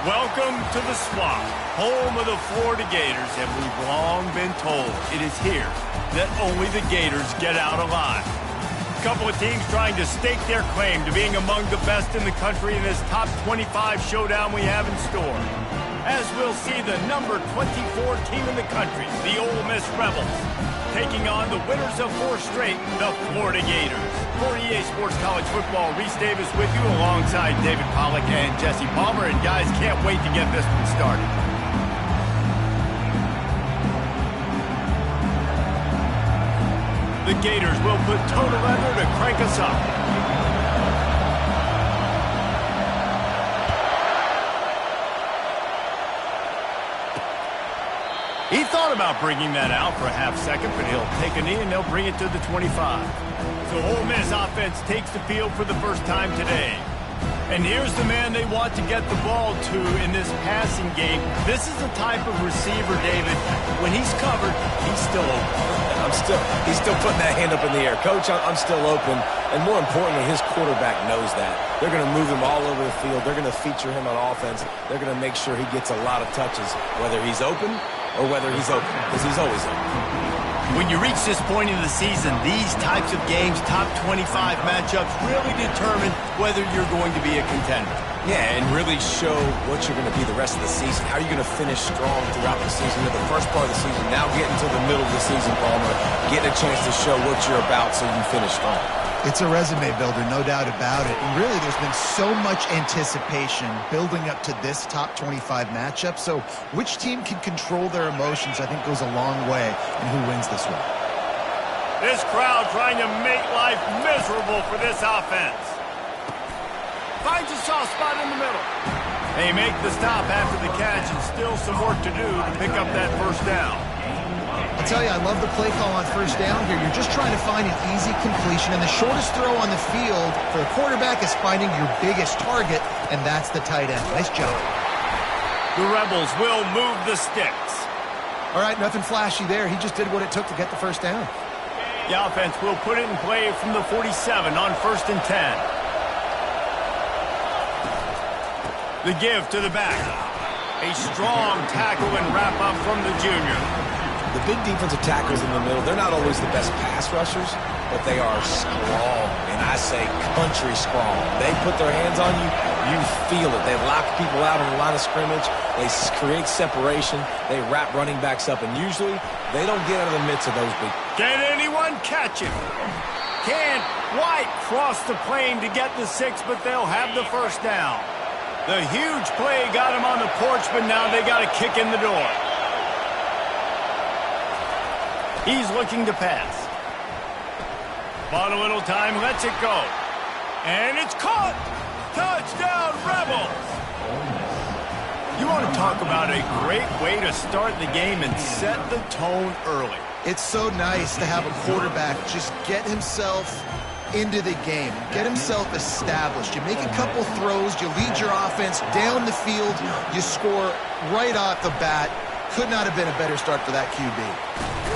Welcome to the Swamp, home of the Florida Gators, and we've long been told it is here that only the Gators get out alive. A couple of teams trying to stake their claim to being among the best in the country in this top 25 showdown we have in store. As we'll see the number 24 team in the country, the Ole Miss Rebels, taking on the winners of 4 straight, the Florida Gators. For EA Sports College Football, Reese Davis with you alongside David Pollack and Jesse Palmer. And guys, can't wait to get this one started. The Gators will put toe to leather to crank us up. He thought about bringing that out for a half second, but he'll take a knee and they'll bring it to the 25. So Ole Miss offense takes the field for the first time today. And here's the man they want to get the ball to in this passing game. This is the type of receiver, David, when he's covered, he's still open. He's still putting that hand up in the air. Coach, I'm still open. And more importantly, his quarterback knows that. They're going to move him all over the field. They're going to feature him on offense. They're going to make sure he gets a lot of touches, whether he's open or whether he's open, because he's always open. When you reach this point in the season, these types of games, top 25 matchups, really determine whether you're going to be a contender. Yeah, and really show what you're going to be the rest of the season. How are you going to finish strong throughout the season? At the first part of the season, now getting to the middle of the season, Palmer, getting a chance to show what you're about so you can finish strong. It's a resume builder, no doubt about it. And really, there's been so much anticipation building up to this top 25 matchup. So which team can control their emotions, I think, goes a long way in who wins this one. This crowd trying to make life miserable for this offense. Finds a soft spot in the middle. They make the stop after the catch, and still some work to do to pick up that first down. I'll tell you, I love the play call on first down here. You're just trying to find an easy completion, and the shortest throw on the field for the quarterback is finding your biggest target, and that's the tight end. Nice job. The Rebels will move the sticks. All right, nothing flashy there. He just did what it took to get the first down. The offense will put it in play from the 47 on 1st and 10. The give to the back. A strong tackle and wrap up from the junior. The big defensive tackles in the middle, they're not always the best pass rushers, but they are strong, and I say country strong. They put their hands on you, you feel it. They lock people out on the line of scrimmage. They create separation. They wrap running backs up, and usually they don't get out of the midst of those big. Can anyone catch him? Can't quite cross the plane to get the 6, but they'll have the first down. The huge play got him on the porch, but now they got a kick in the door. He's looking to pass. Bought a little time, lets it go. And it's caught! Touchdown, Rebels! You want to talk about a great way to start the game and set the tone early. It's so nice to have a quarterback just get himself into the game, get himself established. You make a couple throws, you lead your offense down the field, you score right off the bat. Could not have been a better start for that QB.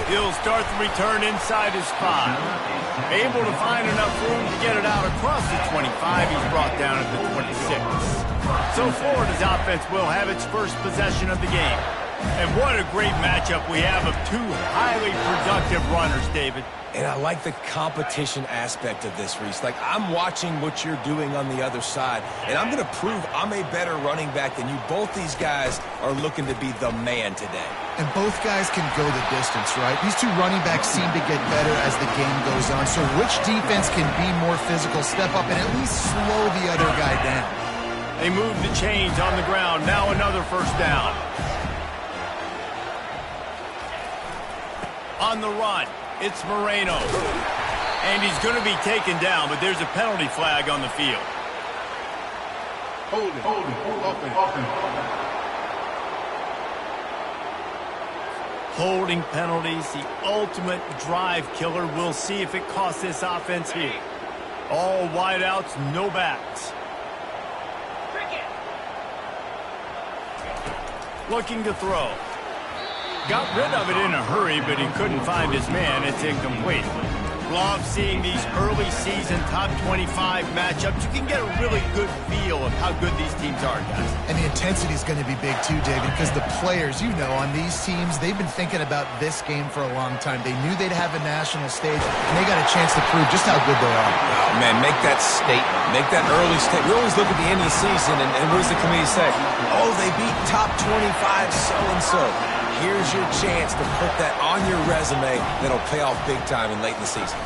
He'll start the return inside his 5. Able to find enough room to get it out across the 25. He's brought down at the 26. So Florida's offense will have its first possession of the game. And what a great matchup we have of 2 highly productive runners, David. And I like the competition aspect of this, Reese. Like, I'm watching what you're doing on the other side, and I'm going to prove I'm a better running back than you. Both these guys are looking to be the man today. And both guys can go the distance, right? These 2 running backs seem to get better as the game goes on. So which defense can be more physical, step up, and at least slow the other guy down? They move the chains on the ground. Now another first down. On the run, it's Moreno. And he's going to be taken down, but there's a penalty flag on the field. Hold it, open. Holding penalties, the ultimate drive killer. We'll see if it costs this offense here. All wideouts, no backs. Looking to throw. Got rid of it in a hurry, but he couldn't find his man. It's incomplete. love seeing these early season top 25 matchups. You can get a really good feel of how good these teams are, guys. And the intensity is going to be big too, David, because the players, you know, on these teams, they've been thinking about this game for a long time. They knew they'd have a national stage, and they got a chance to prove just how good they are. Oh, man, make that statement. Make that early statement. We always look at the end of the season, and what does the committee say? Oh, they beat top 25 so-and-so. Here's your chance to put that on your resume that'll pay off big time and late in the season.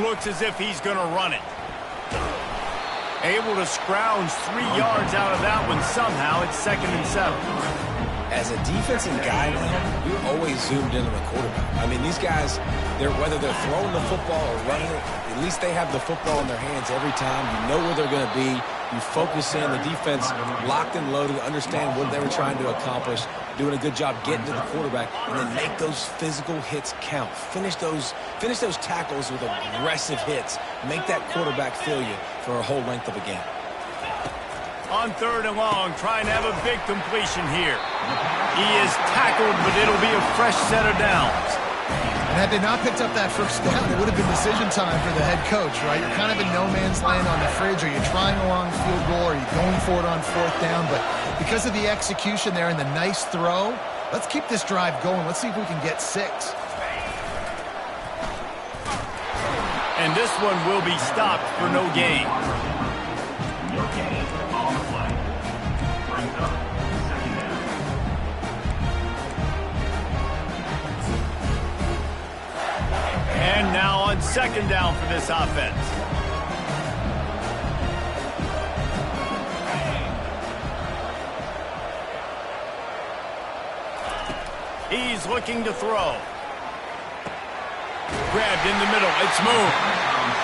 Looks as if he's going to run it. Able to scrounge 3 yards out of that one somehow. It's 2nd and 7. As a defensive guy, we always zoomed in on the quarterback. I mean, these guys, whether they're throwing the football or running it, at least they have the football in their hands every time. You know where they're going to be. You focus in. The defense locked and loaded, understand what they were trying to accomplish, doing a good job getting to the quarterback, and then make those physical hits count. Finish those tackles with aggressive hits. Make that quarterback feel you for a whole length of a game. On 3rd and long, trying to have a big completion here. He is tackled, but it'll be a fresh set of downs. And had they not picked up that first down, it would have been decision time for the head coach, right? You're kind of in no man's land on the fridge. Are you trying a long field goal? Are you going for it on 4th down? But because of the execution there and the nice throw, let's keep this drive going. Let's see if we can get 6. And this one will be stopped for no gain. And now on 2nd down for this offense. He's looking to throw. Grabbed in the middle. It's moved.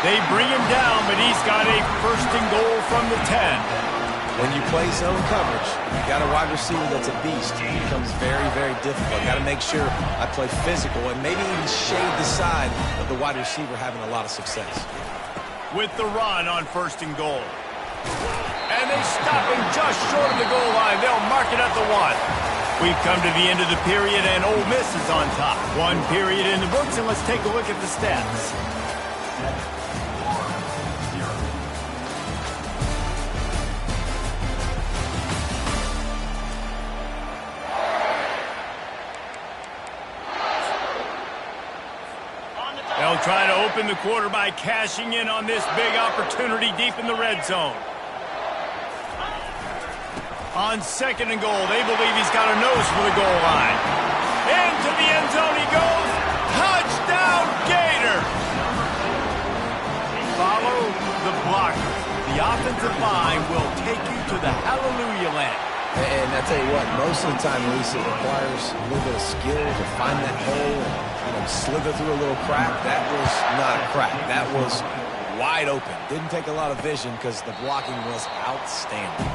They bring him down, but he's got a 1st and goal from the 10. When you play zone coverage, you got a wide receiver that's a beast. It becomes very, very difficult. Got to make sure I play physical and maybe even shade the side of the wide receiver having a lot of success. With the run on 1st and goal. And they stop him just short of the goal line. They'll mark it at the 1. We've come to the end of the period, and Ole Miss is on top. 1 period in the books, and let's take a look at the stats. They'll try to open the quarter by cashing in on this big opportunity deep in the red zone. On 2nd and goal, they believe he's got a nose for the goal line. Into the end zone he goes. Touchdown, Gators! Follow the blocker. The offensive line will take you to the hallelujah land. And I tell you what, most of the time, Lisa, it requires a little bit of skill to find that hole and slither through a little crack. That was not a crack. That was wide open. Didn't take a lot of vision because the blocking was outstanding.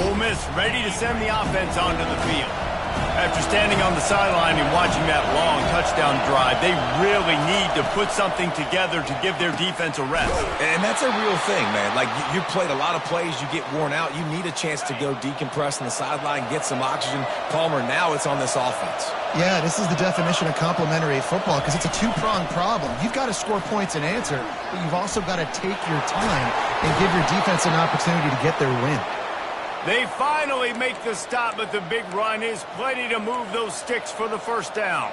Ole Miss ready to send the offense onto the field. After standing on the sideline and watching that long touchdown drive, they really need to put something together to give their defense a rest. And that's a real thing, man. Like, you played a lot of plays, you get worn out, you need a chance to go decompress on the sideline, get some oxygen. Palmer, now it's on this offense. Yeah, this is the definition of complementary football because it's a 2-pronged problem. You've got to score points and answer, but you've also got to take your time and give your defense an opportunity to get their win. They finally make the stop, but the big run is plenty to move those sticks for the 1st down.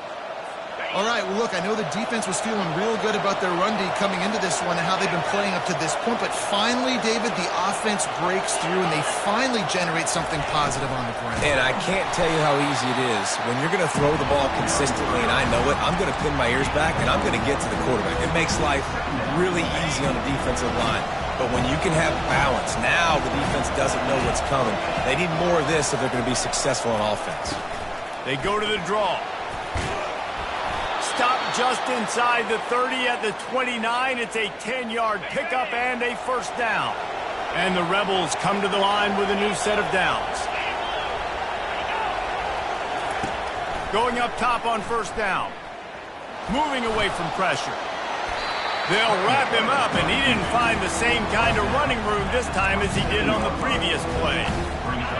All right, well, look, I know the defense was feeling real good about their run D coming into this one and how they've been playing up to this point, but finally, David, the offense breaks through and they finally generate something positive on the ground. And I can't tell you how easy it is. When you're going to throw the ball consistently, and I know it, I'm going to pin my ears back and I'm going to get to the quarterback. It makes life really easy on the defensive line. But when you can have balance, now the defense doesn't know what's coming. They need more of this if they're going to be successful on offense. They go to the draw. Stop just inside the 30 at the 29. It's a 10-yard pickup and a 1st down. And the Rebels come to the line with a new set of downs. Going up top on 1st down. Moving away from pressure. They'll wrap him up, and he didn't find the same kind of running room this time as he did on the previous play.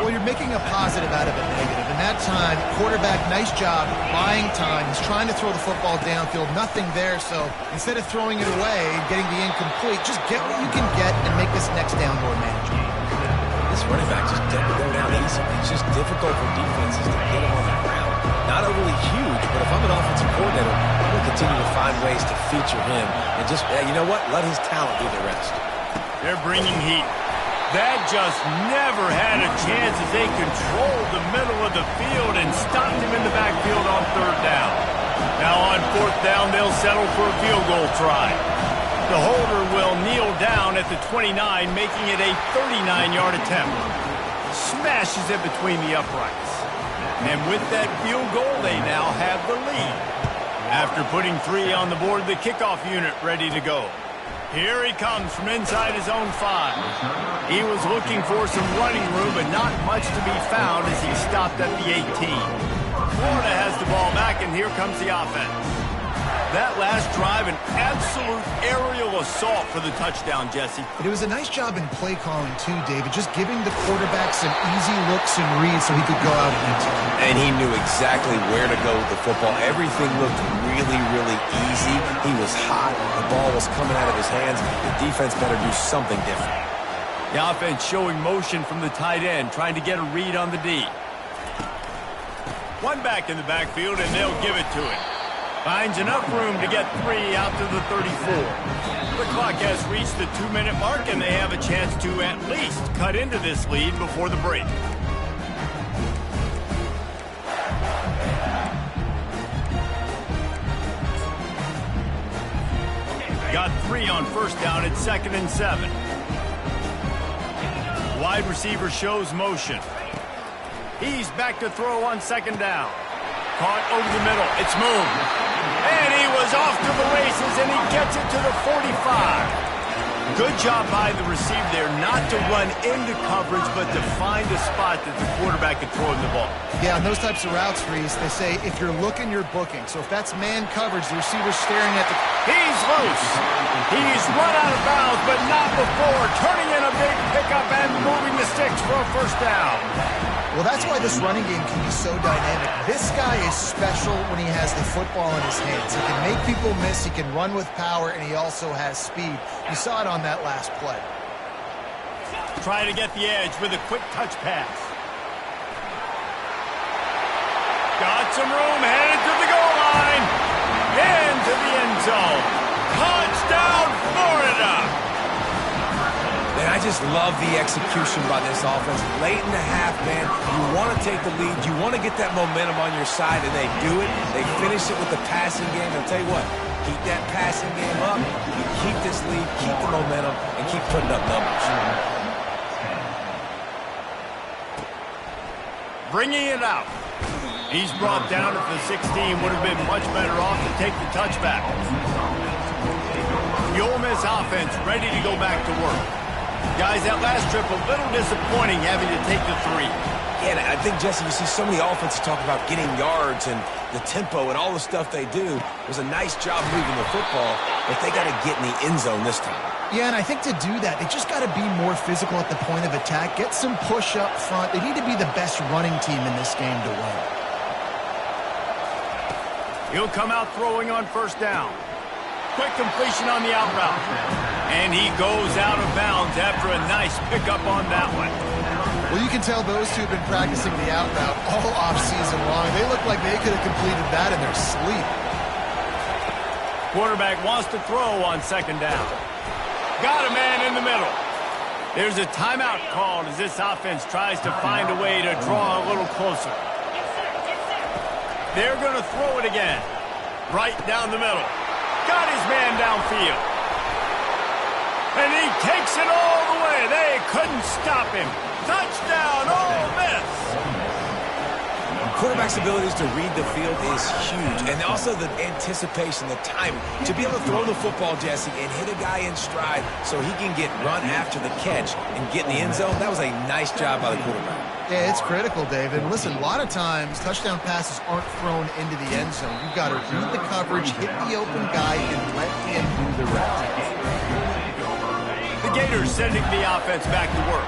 Well, you're making a positive out of a negative. And that time, quarterback, nice job buying time. He's trying to throw the football downfield. Nothing there, so instead of throwing it away and getting the incomplete, just get what you can get and make this next down more manageable. This running back just doesn't go down easy. It's just difficult for defenses to get him on the ground. Not overly huge, but if I'm an offensive coordinator, I'm going to continue to find ways to feature him and just, you know what, let his talent do the rest. They're bringing heat. That just never had a chance as they controlled the middle of the field and stopped him in the backfield on third down. Now on fourth down, they'll settle for a field goal try. The holder will kneel down at the 29, making it a 39-yard attempt. Smashes it between the uprights. And with that field goal, they now have the lead. After putting 3 on the board, the kickoff unit ready to go. Here he comes from inside his own 5. He was looking for some running room, but not much to be found as he stopped at the 18. Florida has the ball back, and here comes the offense. That last drive, an absolute aerial assault for the touchdown, Jesse. But it was a nice job in play calling, too, David, just giving the quarterback some easy looks and reads so he could go out and execute. And he knew exactly where to go with the football. Everything looked really, really easy. He was hot. The ball was coming out of his hands. The defense better do something different. The offense showing motion from the tight end, trying to get a read on the D. One back in the backfield, and they'll give it to him. Finds enough room to get 3 out to the 34. The clock has reached the 2-minute mark, and they have a chance to at least cut into this lead before the break. Got 3 on first down at 2nd and 7. Wide receiver shows motion. He's back to throw on 2nd down. Caught over the middle. It's Moon. And he was off to the races, and he gets it to the 45. Good job by the receiver there not to run into coverage, but to find a spot that the quarterback could throw him the ball. Yeah, on those types of routes, Reese, they say if you're looking, you're booking. So if that's man coverage, the receiver's staring at the... He's loose. He's run out of bounds, but not before. Turning in a big pickup and moving the sticks for a first down. Well, that's why this running game can be so dynamic. This guy is special when he has the football in his hands. He can make people miss, he can run with power, and he also has speed. You saw it on that last play. Trying to get the edge with a quick touch pass. Got some room, headed to the goal line. Into the end zone. Touchdown, Florida! And I just love the execution by this offense. Late in the half, man, you want to take the lead. You want to get that momentum on your side, and they do it. They finish it with the passing game. I'll tell you what, keep that passing game up. You keep this lead, keep the momentum, and keep putting up numbers. Bringing it out. He's brought down at the 16. Would have been much better off to take the touchback. The Ole Miss offense ready to go back to work. Guys, that last trip a little disappointing having to take the 3. Yeah, and I think, Jesse, you see so many offenses talk about getting yards and the tempo and all the stuff they do. It was a nice job moving the football, but they got to get in the end zone this time. Yeah, and I think to do that, they just got to be more physical at the point of attack, get some push up front. They need to be the best running team in this game to win. He'll come out throwing on first down. Quick completion on the out route. And he goes out of bounds after a nice pickup on that one. Well, you can tell those two have been practicing the out route all offseason long. They look like they could have completed that in their sleep. Quarterback wants to throw on 2nd down. Got a man in the middle. There's a timeout called as this offense tries to find a way to draw a little closer. They're going to throw it again. Right down the middle. Got his man downfield. And he takes it all the way. They couldn't stop him. Touchdown, Ole Miss. Quarterback's abilities to read the field is huge. And also the anticipation, the timing. To be able to throw the football, Jesse, and hit a guy in stride so he can get run after the catch and get in the end zone, that was a nice job by the quarterback. Yeah, it's critical, David. Listen, a lot of times touchdown passes aren't thrown into the end zone. You've got to read the coverage, hit the open guy, and let him do the rest. Gators sending the offense back to work.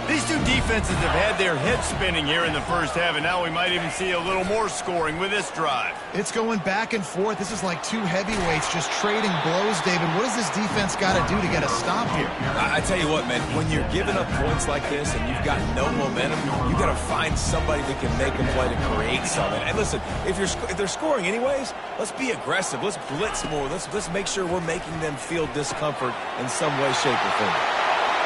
These two defenses have had their heads spinning here in the first half, and now we might even see a little more scoring with this drive. It's going back and forth. This is like two heavyweights just trading blows, David. What does this defense got to do to get a stop here? I tell you what, man, when you're giving up points like this and you've got no momentum, you got to find somebody that can make a play to create something. And listen, if they're scoring anyways, let's be aggressive. Let's blitz more. Let's make sure we're making them feel discomfort in some way, shape, or form.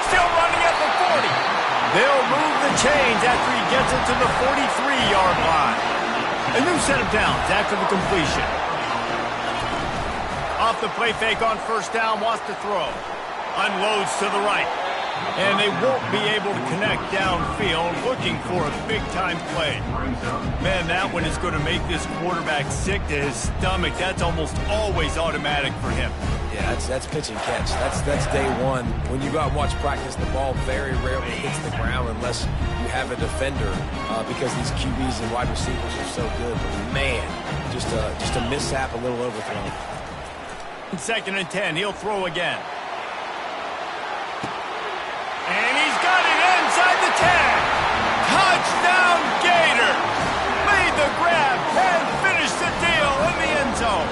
Still running at the 40. They'll move the chains after he gets it to the 43-yard line. A new set of downs after the completion. Off the play fake on first down, wants to throw. Unloads to the right. And they won't be able to connect downfield, looking for a big-time play. Man, that one is going to make this quarterback sick to his stomach. That's almost always automatic for him. Yeah, that's pitch and catch. That's day one. When you go out and watch practice, the ball very rarely hits the ground unless you have a defender because these QBs and wide receivers are so good. But man, just a mishap, a little overthrown. 2nd and 10, he'll throw again. And he's got it inside the 10. Touchdown, Gator. Made the grab and finished the deal in the end zone.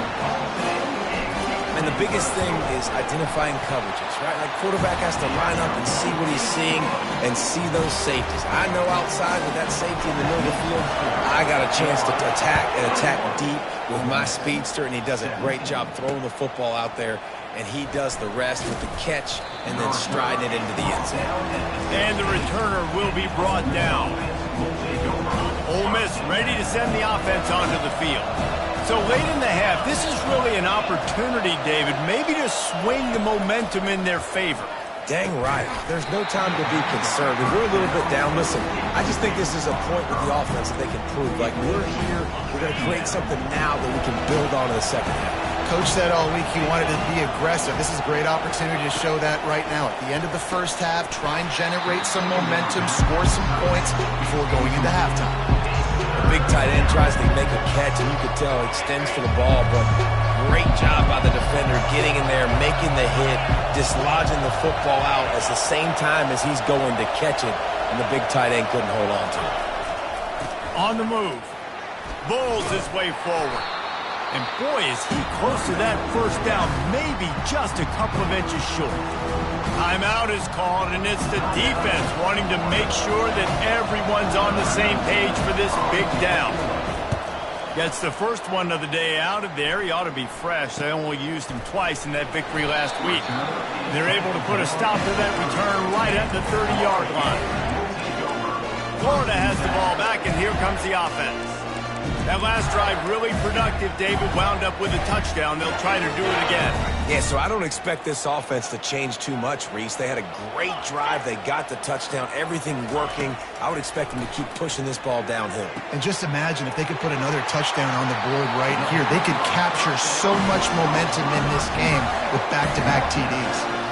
And the biggest thing is identifying coverages, right? Like quarterback has to line up and see what he's seeing and see those safeties. I know outside with that safety in the middle of the field, I got a chance to attack deep with my speedster, and he does a great job throwing the football out there. And he does the rest with the catch and then striding it into the end zone. And the returner will be brought down. Ole Miss ready to send the offense onto the field. So late in the half, this is really an opportunity, David, maybe to swing the momentum in their favor. Dang right. There's no time to be concerned. If we're a little bit down, listen, I just think this is a point with the offense that they can prove. Like, we're here, we're going to create something now that we can build on in the second half. Coach said all week he wanted to be aggressive. This is a great opportunity to show that right now. At the end of the first half, try and generate some momentum, score some points before going into halftime. The big tight end tries to make a catch, and you could tell he extends for the ball, but great job by the defender getting in there, making the hit, dislodging the football out at the same time as he's going to catch it, and the big tight end couldn't hold on to it. On the move. Bowls his way forward. And boy, is he close to that first down, maybe just a couple of inches short. Timeout is called, and it's the defense wanting to make sure that everyone's on the same page for this big down. Gets the first one of the day out of there. He ought to be fresh. They only used him twice in that victory last week. They're able to put a stop to that return right at the 30-yard line. Florida has the ball back, and here comes the offense. That last drive really productive. David wound up with a touchdown. They'll try to do it again. Yeah, so I don't expect this offense to change too much, Reese. They had a great drive. They got the touchdown. Everything working. I would expect them to keep pushing this ball downhill. And just imagine if they could put another touchdown on the board right here. They could capture so much momentum in this game with back-to-back TDs.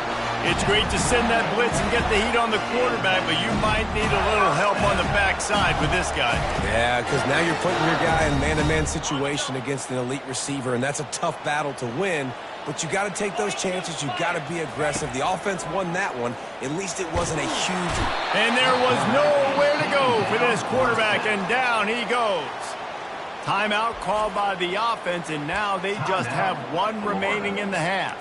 It's great to send that blitz and get the heat on the quarterback, but you might need a little help on the backside with this guy. Yeah, because now you're putting your guy in man-to-man situation against an elite receiver, and that's a tough battle to win. But you got to take those chances. You got to be aggressive. The offense won that one. At least it wasn't a huge. And there was nowhere to go for this quarterback, and down he goes. Timeout called by the offense, and now they just have one remaining in the half.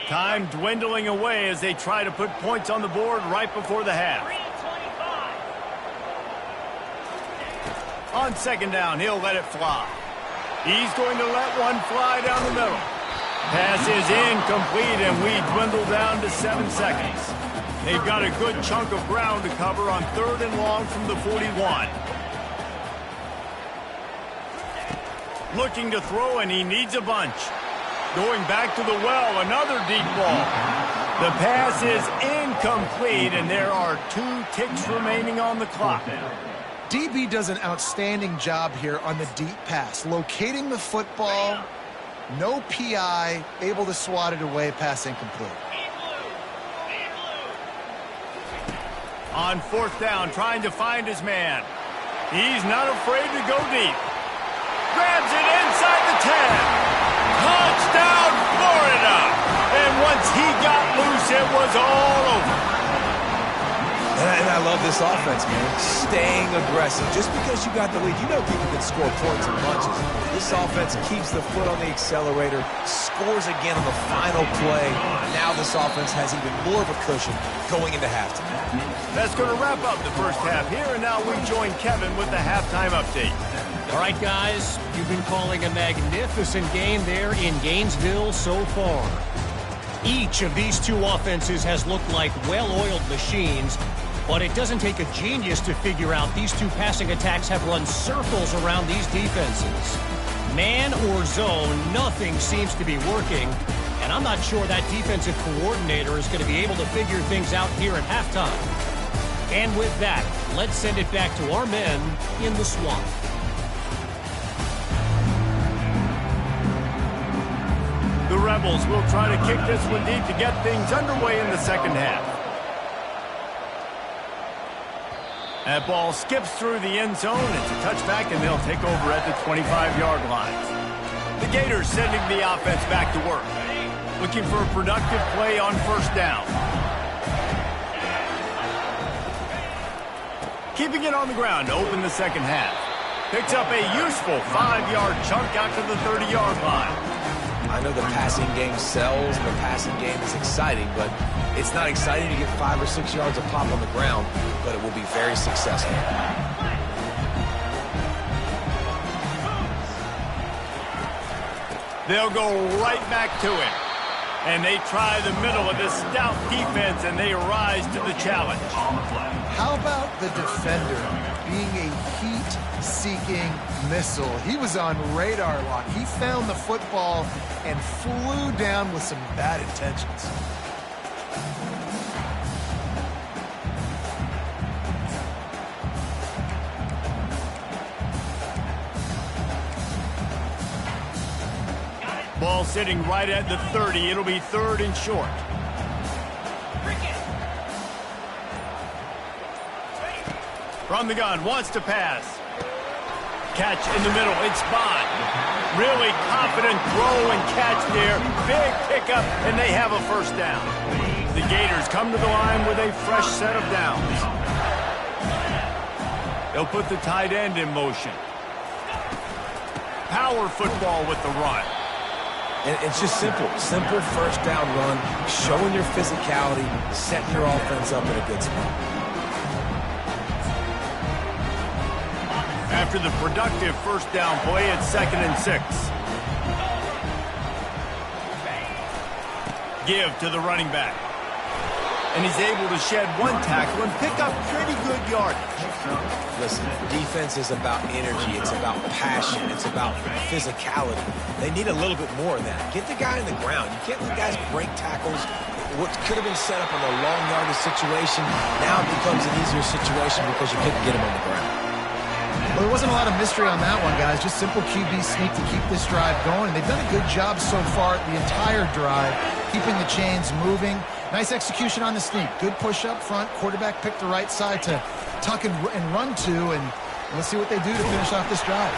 Time dwindling away as they try to put points on the board right before the half. On second down, he'll let it fly. He's going to let one fly down the middle. Pass is incomplete, and we dwindle down to 7 seconds. They've got a good chunk of ground to cover on 3rd and long from the 41. Looking to throw, and he needs a bunch. Going back to the well, another deep ball. The pass is incomplete, and there are 2 ticks remaining on the clock. DB does an outstanding job here on the deep pass, locating the football, no PI, able to swat it away, pass incomplete. On 4th down, trying to find his man. He's not afraid to go deep. Grabs it inside the 10. Touchdown, Florida! And once he got it was all over. And I love this offense, man. Staying aggressive. Just because you got the lead, you know people can score points in bunches. This offense keeps the foot on the accelerator, scores again on the final play. Now this offense has even more of a cushion going into halftime. That's going to wrap up the first half here, and now we join Kevin with the halftime update. All right, guys, you've been calling a magnificent game there in Gainesville so far. Each of these two offenses has looked like well-oiled machines, but it doesn't take a genius to figure out these two passing attacks have run circles around these defenses. Man or zone, nothing seems to be working, and I'm not sure that defensive coordinator is going to be able to figure things out here at halftime. And with that, let's send it back to our men in the swamp. The Rebels will try to kick this one deep to get things underway in the second half. That ball skips through the end zone. It's a touchback, and they'll take over at the 25-yard line. The Gators sending the offense back to work. Looking for a productive play on first down. Keeping it on the ground to open the second half. Picks up a useful 5-yard chunk out to the 30-yard line. I know the passing game sells and the passing game is exciting, but it's not exciting to get 5 or 6 yards of pop on the ground, but it will be very successful. They'll go right back to it. And they try the middle of this stout defense, and they rise to the challenge. How about the defender being a heat-seeking missile? He was on radar lock. He found the football and flew down with some bad intentions. Ball sitting right at the 30. It'll be third and short. From the gun, wants to pass. Catch in the middle, it's Bond. Really confident throw and catch there. Big pickup, and they have a first down. The Gators come to the line with a fresh set of downs. They'll put the tight end in motion. Power football with the run. And it's just simple first down run, showing your physicality, setting your offense up in a good spot. After the productive first down play, it's 2nd and 6. Give to the running back. And he's able to shed one tackle and pick up pretty good yardage. Listen, defense is about energy. It's about passion. It's about physicality. They need a little bit more of that. Get the guy in the ground. You can't let guys break tackles. What could have been set up in a long yardage situation now becomes an easier situation because you couldn't get him on the ground. Well, there wasn't a lot of mystery on that one, guys. Just simple QB sneak to keep this drive going. And they've done a good job so far the entire drive, keeping the chains moving. Nice execution on the sneak. Good push up front. Quarterback picked the right side to tuck and run to, and let's see what they do to finish off this drive.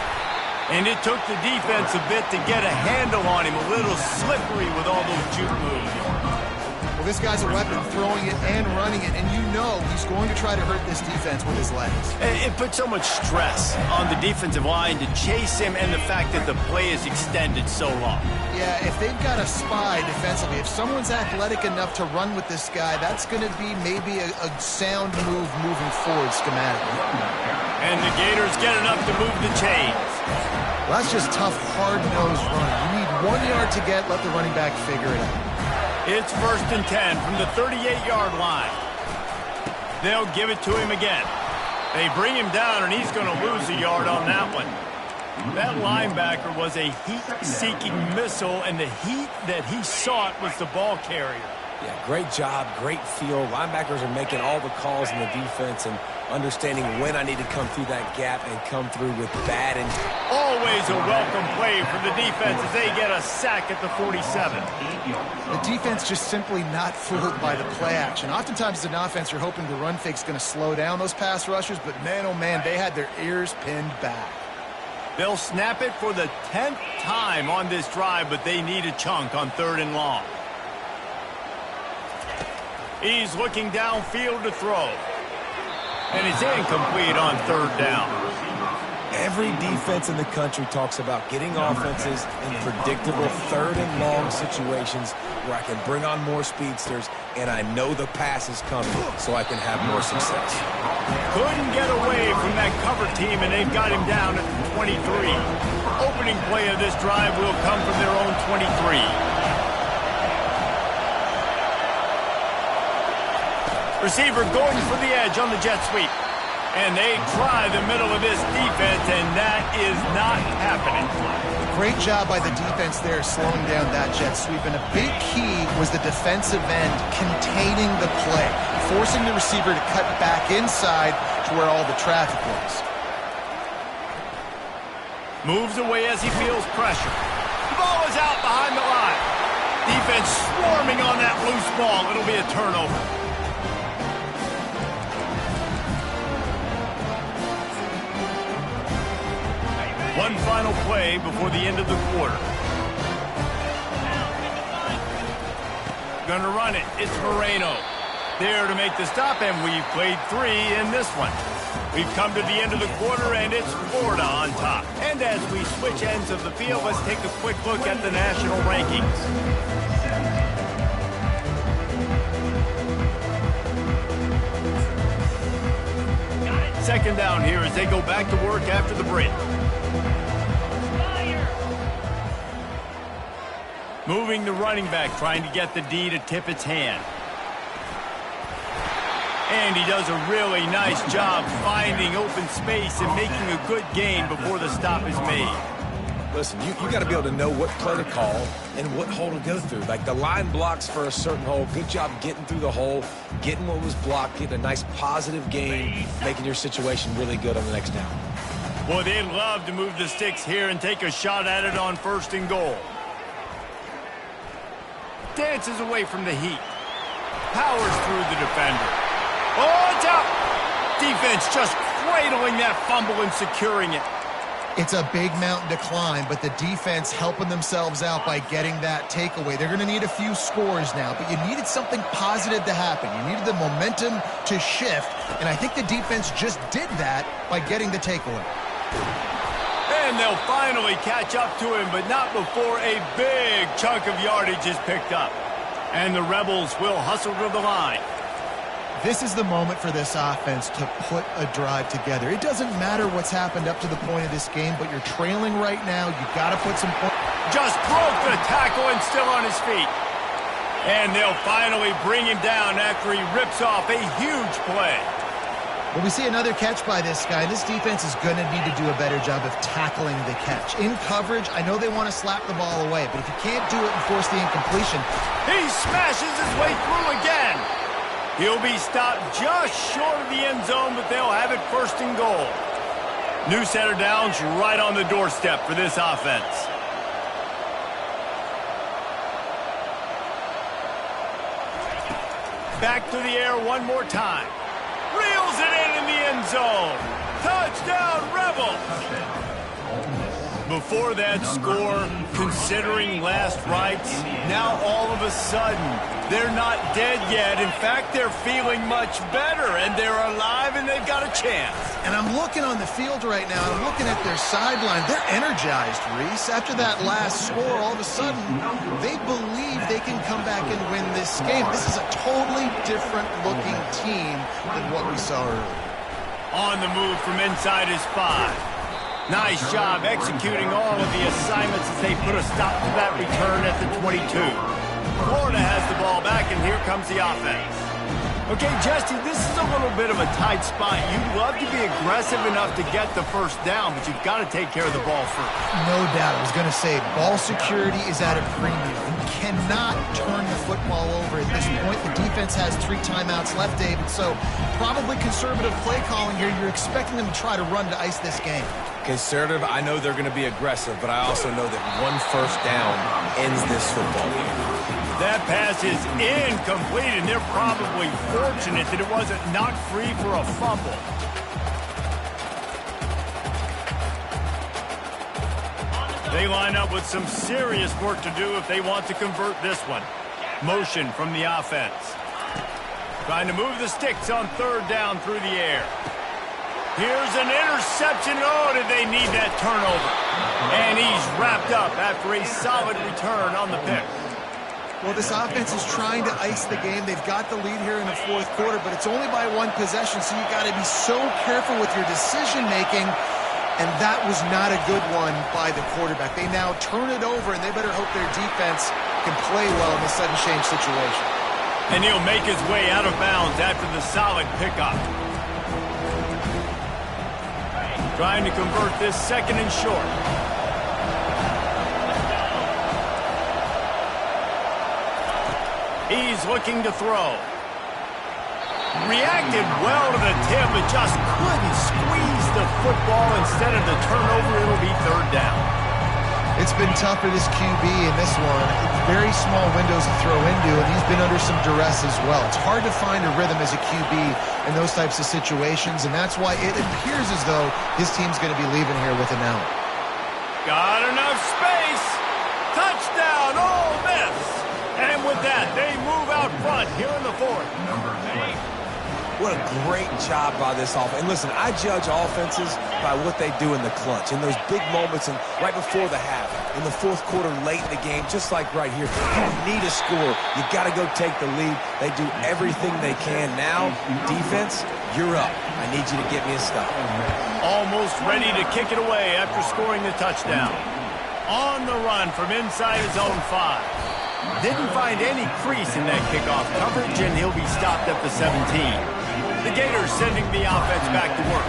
And it took the defense a bit to get a handle on him. A little slippery with all those juke moves. Well, this guy's a weapon, throwing it and running it, and you know he's going to try to hurt this defense with his legs. It put so much stress on the defensive line to chase him, and the fact that the play is extended so long. Yeah, if they've got a spy defensively, if someone's athletic enough to run with this guy, that's going to be maybe a sound move moving forward schematically. And the Gators get enough to move the chains. Well, that's just tough, hard-nosed running. You need 1 yard to get, let the running back figure it out. It's 1st and 10 from the 38-yard line. They'll give it to him again. They bring him down, and he's going to lose a yard on that one. That linebacker was a heat-seeking missile, and the heat that he sought was the ball carrier. Yeah, great job, great feel. Linebackers are making all the calls in the defense and understanding when I need to come through that gap and come through with bad intent. Always a welcome play from the defense as they get a sack at the 47. The defense just simply not fooled by the play action. Oftentimes as an offense, you're hoping the run fake's going to slow down those pass rushers, but man, oh man, they had their ears pinned back. They'll snap it for the 10th time on this drive, but they need a chunk on 3rd and long. He's looking downfield to throw. And it's incomplete on third down. Every defense in the country talks about getting offenses in predictable third and long situations where I can bring on more speedsters and I know the pass is coming so I can have more success. Couldn't get away from that cover team, and they've got him down at the 23. Opening play of this drive will come from their own 23. Receiver going for the edge on the jet sweep. And they try the middle of this defense, and that is not happening. Great job by the defense there slowing down that jet sweep. And a big key was the defensive end containing the play, forcing the receiver to cut back inside to where all the traffic was. Moves away as he feels pressure. The ball is out behind the line. Defense swarming on that loose ball. It'll be a turnover. One final play before the end of the quarter. Gonna run it. It's Moreno. There to make the stop, and we've played 3 in this one. We've come to the end of the quarter, and it's Florida on top. And as we switch ends of the field, let's take a quick look at the national rankings. Second down here as they go back to work after the break. Moving the running back, trying to get the D to tip its hand. And he does a really nice job finding open space and making a good gain before the stop is made. Listen, you got to be able to know what play to call and what hole to go through. Like the line blocks for a certain hole. Good job getting through the hole, getting what was blocked, getting a nice positive gain, making your situation really good on the next down. Boy, they'd love to move the sticks here and take a shot at it on 1st and goal. Dances away from the heat. Powers through the defender. Oh, it's out! Defense just cradling that fumble and securing it. It's a big mountain to climb, but the defense helping themselves out by getting that takeaway. They're going to need a few scores now, but you needed something positive to happen. You needed the momentum to shift, and I think the defense just did that by getting the takeaway. And they'll finally catch up to him, but not before a big chunk of yardage is picked up. And the Rebels will hustle to the line. This is the moment for this offense to put a drive together. It doesn't matter what's happened up to the point of this game, but you're trailing right now. You've got to put some points. Just broke the tackle and still on his feet. And they'll finally bring him down after he rips off a huge play. Well, we see another catch by this guy. This defense is going to need to do a better job of tackling the catch. In coverage, I know they want to slap the ball away, but if you can't do it and force the incompletion. He smashes his way through again. He'll be stopped just short of the end zone, but they'll have it 1st and goal. New set of downs right on the doorstep for this offense. Back to the air one more time. Reels it in the end zone. Touchdown, Rebels! Before that score, considering last rites, now all of a sudden, they're not dead yet. In fact, they're feeling much better, and they're alive, and they've got a chance. And I'm looking on the field right now, and I'm looking at their sideline. They're energized, Reese. After that last score, all of a sudden, they believe they can come back and win this game. This is a totally different-looking team than what we saw earlier. On the move from inside his 5. Nice job executing all of the assignments as they put a stop to that return at the 22. Florida has the ball back, and here comes the offense. Okay, Jesse, this is a little bit of a tight spot. You'd love to be aggressive enough to get the 1st down, but you've got to take care of the ball first. No doubt. I was going to say, ball security is at a premium. You cannot turn the football over at this point. The defense has 3 timeouts left, David, so probably conservative play calling here. You're expecting them to try to run to ice this game. Conservative, I know they're going to be aggressive, but I also know that 1 1st down ends this football game. That pass is incomplete, and they're probably fortunate that it wasn't knocked free for a fumble. They line up with some serious work to do if they want to convert this one. Motion from the offense. Trying to move the sticks on third down through the air. Here's an interception. Oh, did they need that turnover? And he's wrapped up after a solid return on the pick. Well, this offense is trying to ice the game. They've got the lead here in the fourth quarter, but it's only by one possession, so you got to be so careful with your decision-making, and that was not a good one by the quarterback. They now turn it over, and they better hope their defense can play well in the sudden change situation. And he'll make his way out of bounds after the solid pickup. Trying to convert this second and short. He's looking to throw. Reacted well to the tip, but just couldn't squeeze the football. Instead of the turnover, it'll be third down. It's been tough for this QB in this one. Very small windows to throw into, and he's been under some duress as well. It's hard to find a rhythm as a QB in those types of situations, and that's why it appears as though his team's going to be leaving here with an out. Got enough space. Touchdown, Ole Miss. And with that, they move out front here in the fourth. What a great job by this offense. And listen, I judge offenses by what they do in the clutch, in those big moments and right before the half, in the fourth quarter, late in the game, just like right here. You need a score. You got to go take the lead. They do everything they can. Now, defense, you're up. I need you to get me a stop. Almost ready to kick it away after scoring the touchdown. On the run from inside his own 5. Didn't find any crease in that kickoff coverage, and he'll be stopped at the 17. The Gators sending the offense back to work.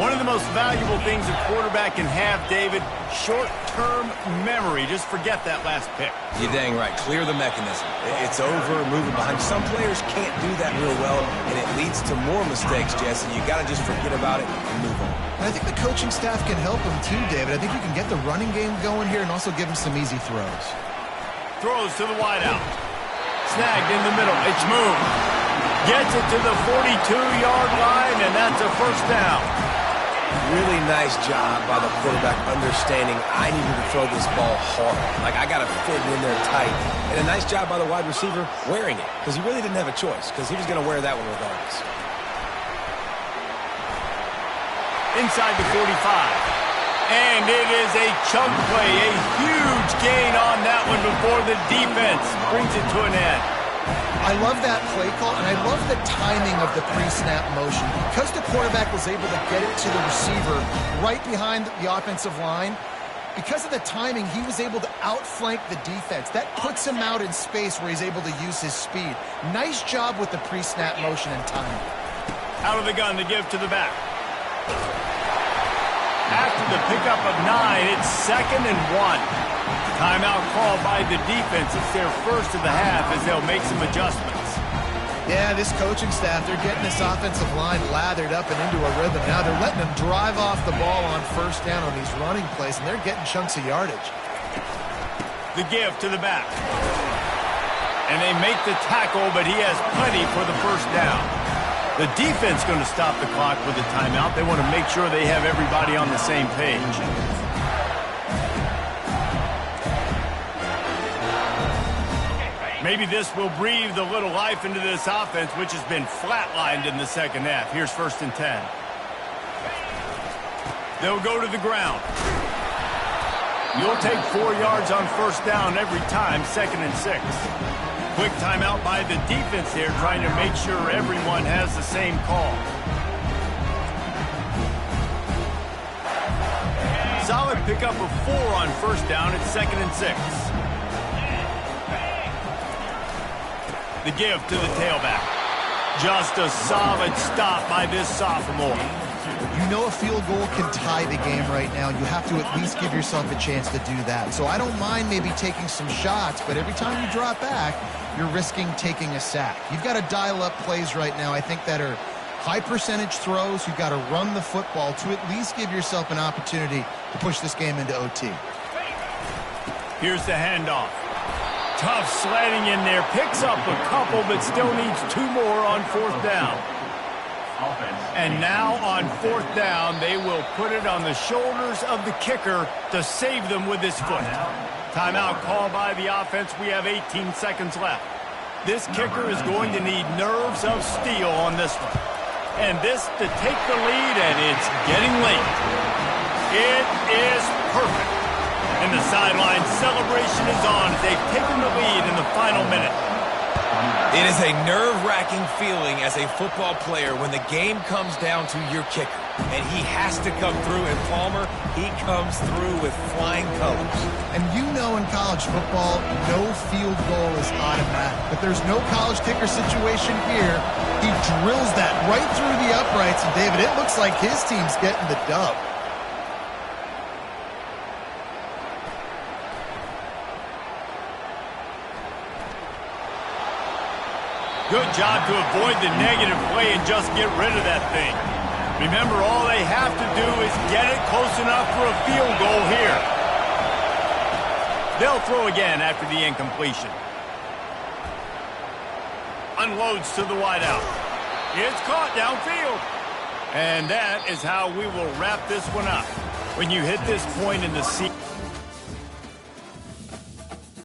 One of the most valuable things a quarterback can have, David, short-term memory. Just forget that last pick. You're dang right. Clear the mechanism. It's over, moving behind. Some players can't do that real well, and it leads to more mistakes, Jesse. You got to just forget about it and move on. And I think the coaching staff can help him too, David. I think you can get the running game going here and also give him some easy throws. Throws to the wideout. Snagged in the middle. It's moved. Gets it to the 42-yard line, and that's a first down. Really nice job by the quarterback understanding I needed to throw this ball hard. Like, I got to fit it in there tight. And a nice job by the wide receiver wearing it, because he really didn't have a choice, because he was going to wear that one regardless. Inside the 45. And it is a chunk play, a huge gain on that one before the defense brings it to an end. I love that play call, and I love the timing of the pre-snap motion. Because the quarterback was able to get it to the receiver right behind the offensive line, because of the timing, he was able to outflank the defense. That puts him out in space where he's able to use his speed. Nice job with the pre-snap motion and timing. Out of the gun to give to the back. After the pickup of 9, it's 2nd and 1. Timeout called by the defense. It's their first of the half as they'll make some adjustments. Yeah, this coaching staff, they're getting this offensive line lathered up and into a rhythm. Now they're letting them drive off the ball on first down on these running plays, and they're getting chunks of yardage. The give to the back. And they make the tackle, but he has plenty for the first down. The defense going to stop the clock with a timeout. They want to make sure they have everybody on the same page. Maybe this will breathe a little life into this offense, which has been flatlined in the second half. Here's 1st and 10. They'll go to the ground. You'll take 4 yards on first down every time, 2nd and 6. Quick timeout by the defense here, trying to make sure everyone has the same call. Solid pickup of 4 on first down. It's 2nd and 6. The give to the tailback. Just a solid stop by this sophomore. You know a field goal can tie the game right now. You have to at least give yourself a chance to do that. So I don't mind maybe taking some shots, but every time you drop back, you're risking taking a sack. You've got to dial up plays right now, I think, that are high percentage throws. You've got to run the football to at least give yourself an opportunity to push this game into OT. Here's the handoff. Tough sledding in there. Picks up a couple, but still needs 2 more on 4th down. And now on 4th down, they will put it on the shoulders of the kicker to save them with his foot. Timeout called by the offense. We have 18 seconds left. This kicker is going to need nerves of steel on this one. And this to take the lead, and it's getting late. It is perfect. And the sideline celebration is on as they've taken the lead in the final minute. It is a nerve-wracking feeling as a football player when the game comes down to your kicker. And he has to come through, and Palmer, he comes through with flying colors. And you know in college football, no field goal is automatic. But there's no college kicker situation here. He drills that right through the uprights, and David, it looks like his team's getting the dub. Good job to avoid the negative play and just get rid of that thing. Remember, all they have to do is get it close enough for a field goal here. They'll throw again after the incompletion. Unloads to the wideout. It's caught downfield. And that is how we will wrap this one up. When you hit this point in the season,